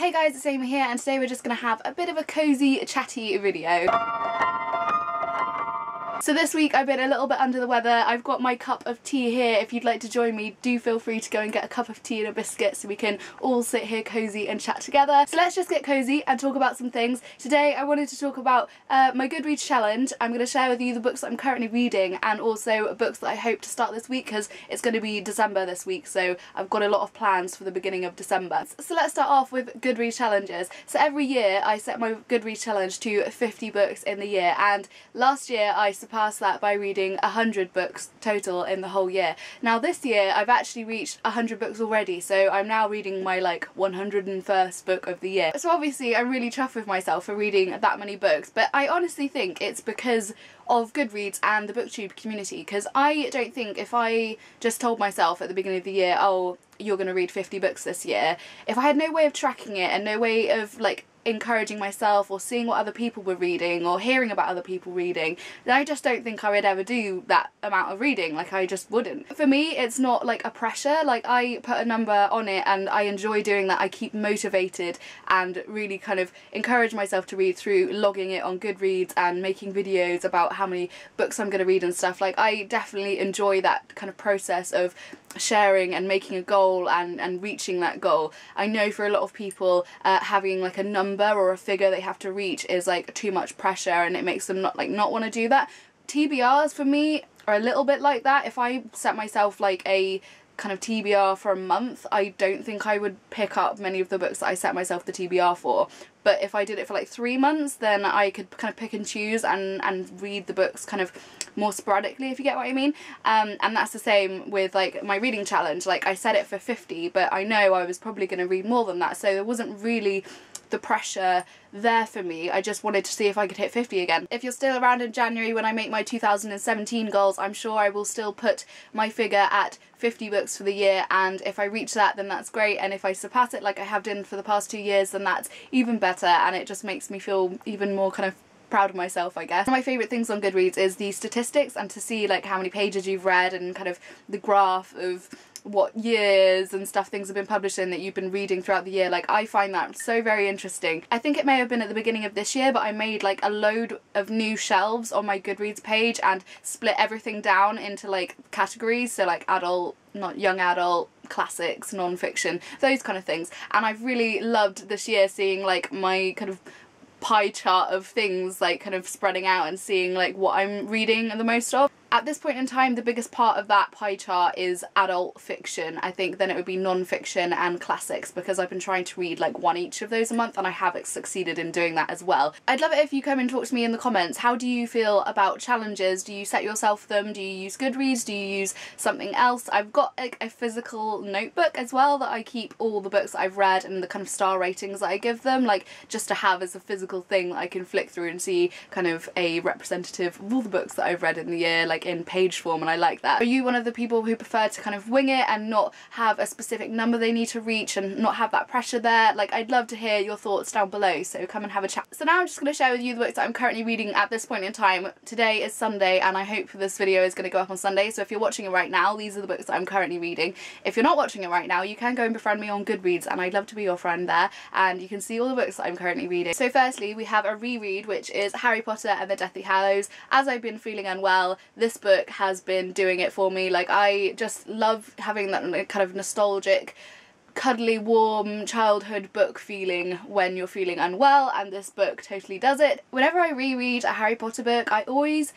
Hey guys, it's Amy here, and today we're just going to have a bit of a cozy, chatty video. So this week I've been a little bit under the weather. I've got my cup of tea here. If you'd like to join me, do feel free to go and get a cup of tea and a biscuit so we can all sit here cozy and chat together. So let's just get cozy and talk about some things. Today I wanted to talk about my Goodreads challenge. I'm going to share with you the books that I'm currently reading and also books that I hope to start this week because it's going to be December this week, so I've got a lot of plans for the beginning of December. So let's start off with Goodreads challenges. So every year I set my Goodreads challenge to 50 books in the year, and last year I surpassed that by reading 100 books total in the whole year. Now this year I've actually reached 100 books already, so I'm now reading my 101st book of the year. So obviously I'm really chuffed with myself for reading that many books, but I honestly think it's because of Goodreads and the BookTube community, because I don't think if I just told myself at the beginning of the year, oh, you're going to read 50 books this year, if I had no way of tracking it and no way of encouraging myself or seeing what other people were reading or hearing about other people reading, then I just don't think I would ever do that amount of reading. I just wouldn't. For me, it's not a pressure. I put a number on it and I enjoy doing that. I keep motivated and really kind of encourage myself to read through logging it on Goodreads and making videos about how many books I'm going to read and stuff. I definitely enjoy that kind of process of sharing and making a goal and reaching that goal. I know for a lot of people having a number or a figure they have to reach is too much pressure, and it makes them not want to do that. TBRs for me are a little bit like that. If I set myself a kind of TBR for a month, I don't think I would pick up many of the books that I set myself the TBR for. But if I did it for 3 months, then I could kind of pick and choose and read the books kind of more sporadically, if you get what I mean. And that's the same with my reading challenge. I set it for 50, but I know I was probably going to read more than that, so there wasn't really the pressure there for me. I just wanted to see if I could hit 50 again. If you're still around in January when I make my 2017 goals, I'm sure I will still put my figure at 50 books for the year, and if I reach that then that's great, and if I surpass it like I have done for the past 2 years then that's even better, and it just makes me feel even more kind of proud of myself, I guess. One of my favourite things on Goodreads is the statistics and to see how many pages you've read and kind of the graph of what years and stuff things have been published in that you've been reading throughout the year. I find that so very interesting. I think it may have been at the beginning of this year, but I made a load of new shelves on my Goodreads page and split everything down into categories, so adult, not young adult, classics, non-fiction, those kind of things. And I've really loved this year seeing my kind of pie chart of things kind of spreading out and seeing what I'm reading the most of. At this point in time, the biggest part of that pie chart is adult fiction. I think then it would be non-fiction and classics, because I've been trying to read one each of those a month, and I have succeeded in doing that as well. I'd love it if you come and talk to me in the comments. How do you feel about challenges? Do you set yourself them? Do you use Goodreads? Do you use something else? I've got a physical notebook as well that I keep all the books that I've read and the kind of star ratings that I give them, just to have as a physical thing that I can flick through and see kind of a representative of all the books that I've read in the year, in page form, and I like that. Are you one of the people who prefer to kind of wing it and not have a specific number they need to reach and not have that pressure there? I'd love to hear your thoughts down below, so come and have a chat. So now I'm just going to share with you the books that I'm currently reading at this point in time. Today is Sunday, and I hope this video is going to go up on Sunday, so if you're watching it right now, these are the books that I'm currently reading. If you're not watching it right now, you can go and befriend me on Goodreads, and I'd love to be your friend there, and you can see all the books that I'm currently reading. So firstly, we have a reread, which is Harry Potter and the Deathly Hallows. As I've been feeling unwell, this book has been doing it for me. I just love having that kind of nostalgic, cuddly, warm childhood book feeling when you're feeling unwell, and this book totally does it. Whenever I reread a Harry Potter book, I always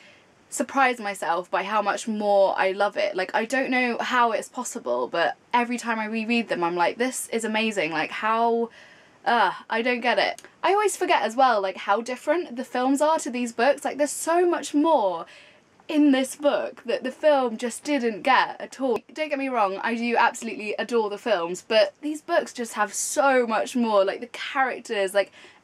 surprise myself by how much more I love it. I don't know how it's possible, but every time I reread them I'm like, this is amazing. How I don't get it. I always forget as well how different the films are to these books. There's so much more in this book that the film just didn't get at all. Don't get me wrong, I do absolutely adore the films, but these books just have so much more. The characters,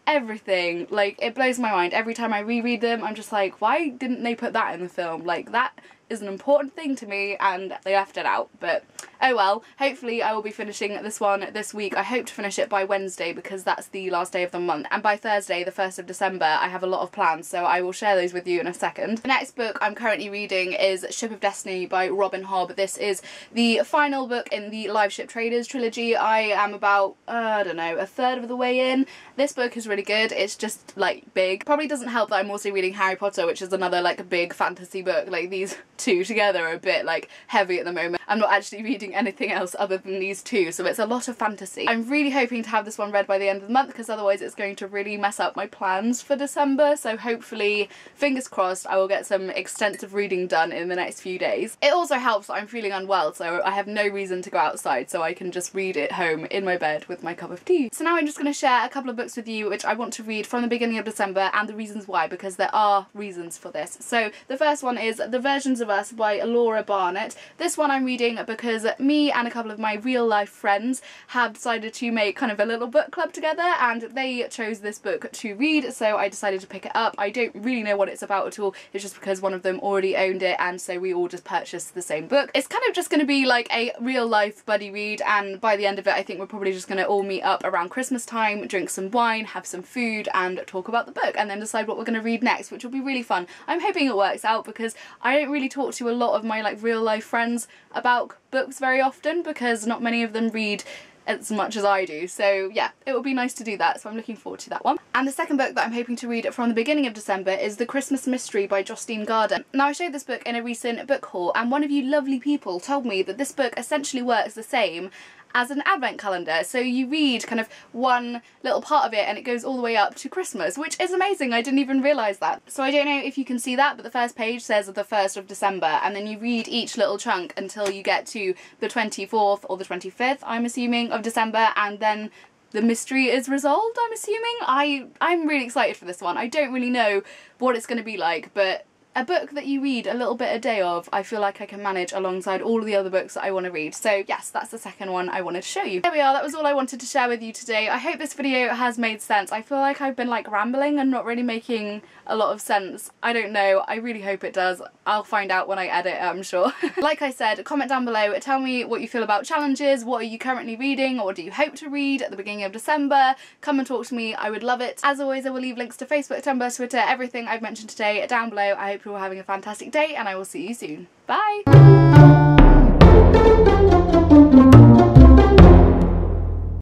everything, it blows my mind. Every time I reread them I'm just like, why didn't they put that in the film? That is an important thing to me and they left it out, but oh well. Hopefully I will be finishing this one this week. I hope to finish it by Wednesday because that's the last day of the month, and by Thursday the 1st of December I have a lot of plans, so I will share those with you in a second. The next book I'm currently reading is Ship of Destiny by Robin Hobb. This is the final book in the Live Ship Traders trilogy. I am about, I don't know, a third of the way in. This book is really good. It's just like big. Probably doesn't help that I'm also reading Harry Potter, which is another like big fantasy book. Like these two together are a bit like heavy at the moment. I'm not actually reading anything else other than these two, so it's a lot of fantasy. I'm really hoping to have this one read by the end of the month because otherwise it's going to really mess up my plans for December, so hopefully, fingers crossed, I will get some extensive reading done in the next few days. It also helps that I'm feeling unwell, so I have no reason to go outside, so I can just read it home in my bed with my cup of tea. So now I'm just going to share a couple of books with you which I want to read from the beginning of December and the reasons why, because there are reasons for this. So the first one is The Versions of Us by Laura Barnett. This one I'm reading because me and a couple of my real life friends have decided to make kind of a little book club together, and they chose this book to read, so I decided to pick it up. I don't really know what it's about at all. It's just because one of them already owned it, and so we all just purchased the same book. It's kind of just going to be like a real life buddy read, and by the end of it I think we're probably just going to all meet up around Christmas time, drink some wine, have some food and talk about the book, and then decide what we're going to read next, which will be really fun. I'm hoping it works out because I don't really talk to a lot of my like real life friends about books very often because not many of them read as much as I do, so yeah, it would be nice to do that, so I'm looking forward to that one. And the second book that I'm hoping to read from the beginning of December is The Christmas Mystery by Jostine Gaarder. Now I showed this book in a recent book haul, and one of you lovely people told me that this book essentially works the same as an advent calendar, so you read kind of one little part of it and it goes all the way up to Christmas, which is amazing. I didn't even realise that. So I don't know if you can see that, but the first page says the 1st of December, and then you read each little chunk until you get to the 24th or the 25th, I'm assuming, of December, and then the mystery is resolved, I'm assuming. I'm really excited for this one. I don't really know what it's going to be like, but a book that you read a little bit a day of, I feel like I can manage alongside all of the other books that I want to read. So yes, that's the second one I wanted to show you. There we are, that was all I wanted to share with you today. I hope this video has made sense. I feel like I've been like rambling and not really making a lot of sense. I don't know, I really hope it does. I'll find out when I edit it, I'm sure. Like I said, comment down below, tell me what you feel about challenges, what are you currently reading, or what do you hope to read at the beginning of December. Come and talk to me, I would love it. As always, I will leave links to Facebook, Tumblr, Twitter, everything I've mentioned today down below. I hope you're all having a fantastic day, and I will see you soon. Bye!